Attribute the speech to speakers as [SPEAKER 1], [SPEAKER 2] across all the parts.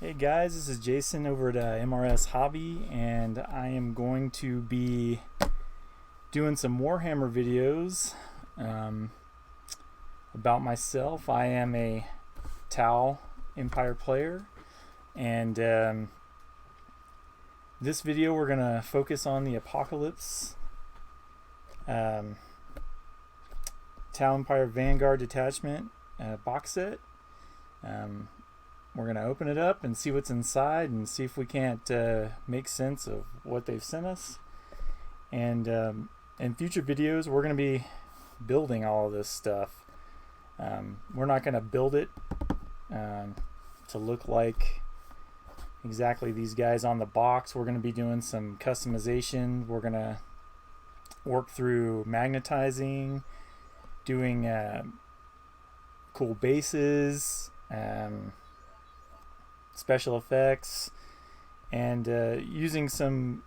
[SPEAKER 1] Hey guys, this is Jason over at MRS Hobby, and I am going to be doing some Warhammer videos about myself. I am a T'au Empire player, and this video we're going to focus on the Apocalypse T'au Empire Vanguard Detachment box set. We're going to open it up and see what's inside and see if we can't make sense of what they've sent us. And in future videos, we're going to be building all of this stuff. We're not going to build it to look like exactly these guys on the box. We're going to be doing some customization. We're going to work through magnetizing, doing cool bases, special effects, and using some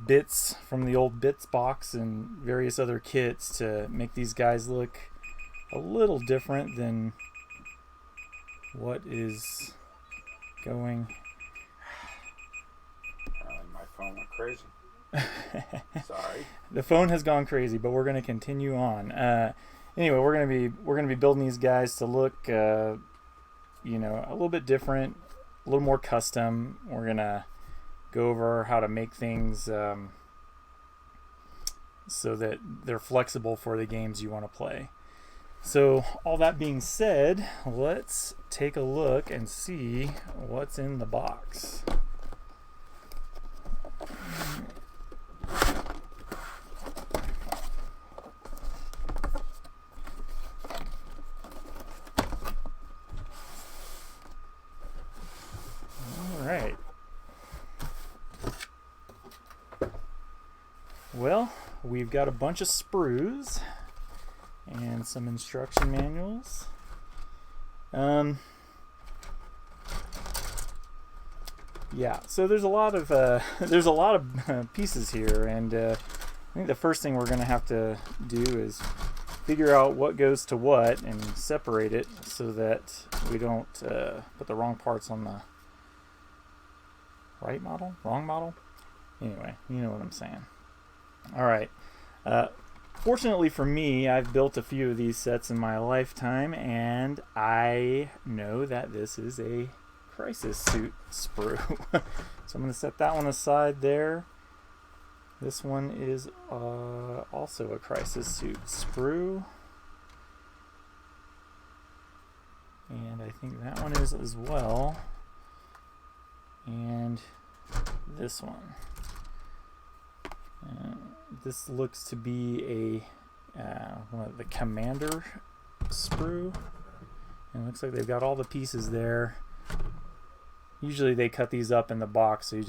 [SPEAKER 1] bits from the old bits box and various other kits to make these guys look a little different than what is going.
[SPEAKER 2] My phone went crazy. Sorry.
[SPEAKER 1] The phone has gone crazy, but we're going to continue on. Anyway, we're going to be building these guys to look a little bit different, a little more custom. We're going to go over how to make things so that they're flexible for the games you want to play. So all that being said, let's take a look and see what's in the box. Alright. Well, we've got a bunch of sprues and some instruction manuals. Yeah, so there's a lot of pieces here, and I think the first thing we're going to have to do is figure out what goes to what and separate it so that we don't put the wrong parts on the right model? Wrong model? Anyway, you know what I'm saying. Alright. Fortunately for me, I've built a few of these sets in my lifetime, and I know that this is a crisis suit sprue. So I'm going to set that one aside there. This one is also a crisis suit sprue. And I think that one is as well. And this one. This looks to be one of the commander sprue. And it looks like they've got all the pieces there. Usually they cut these up in the box, so you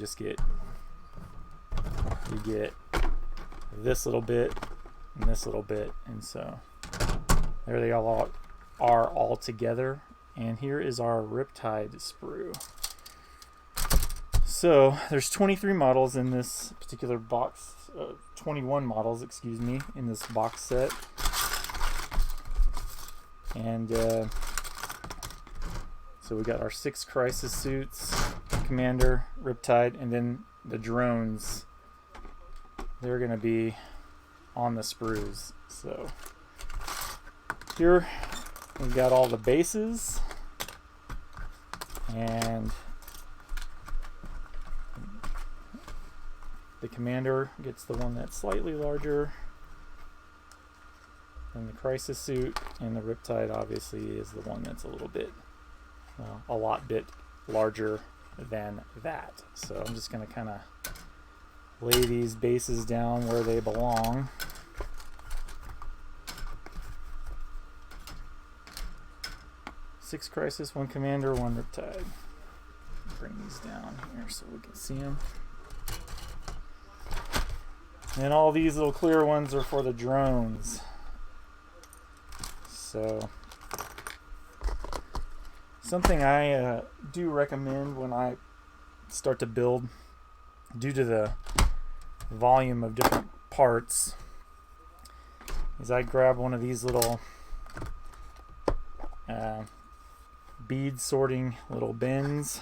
[SPEAKER 1] get this little bit and this little bit, and so there they all are all together. And here is our Riptide sprue. So there's 23 models in this particular box, 21 models, excuse me, in this box set. And so we got our 6 crisis suits, Commander, Riptide, and then the drones. They're going to be on the sprues. So here we've got all the bases, and the Commander gets the one that's slightly larger than the crisis suit, and the Riptide obviously is the one that's a little bit, a lot bit larger than that. So I'm just going to kind of lay these bases down where they belong. Six crisis, 1 Commander, 1 Riptide. Bring these down here so we can see them. And all these little clear ones are for the drones. So something I do recommend when I start to build, due to the volume of different parts, is I grab one of these little bead sorting little bins.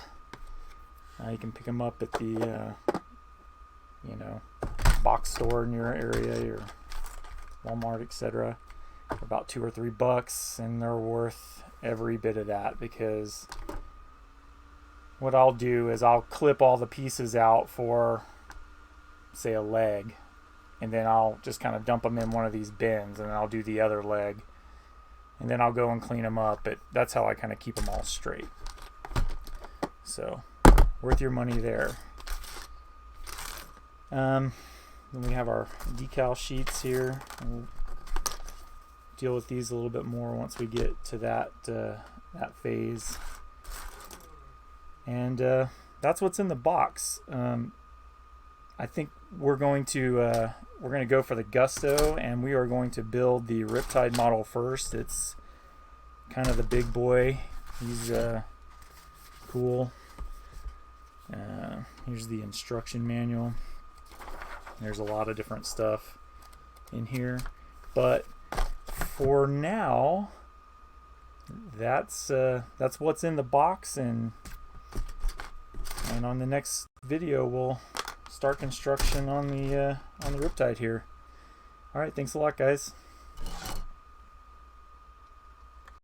[SPEAKER 1] You can pick them up at the you know, box store in your area, your Walmart, etc. for about $2 or $3, and they're worth every bit of that, because what I'll do is I'll clip all the pieces out for, say, a leg, and then I'll just kind of dump them in one of these bins, and then I'll do the other leg, and then I'll go and clean them up. But that's how I kind of keep them all straight. So, worth your money there. Then we have our decal sheets here. We'll deal with these a little bit more once we get to that phase. And that's what's in the box. I think we're going to go for the Gusto, and we are going to build the Riptide model first. It's kind of the big boy. He's cool. Here's the instruction manual. There's a lot of different stuff in here, but for now, that's what's in the box, and on the next video we'll start construction on the Riptide here. All right, thanks a lot, guys.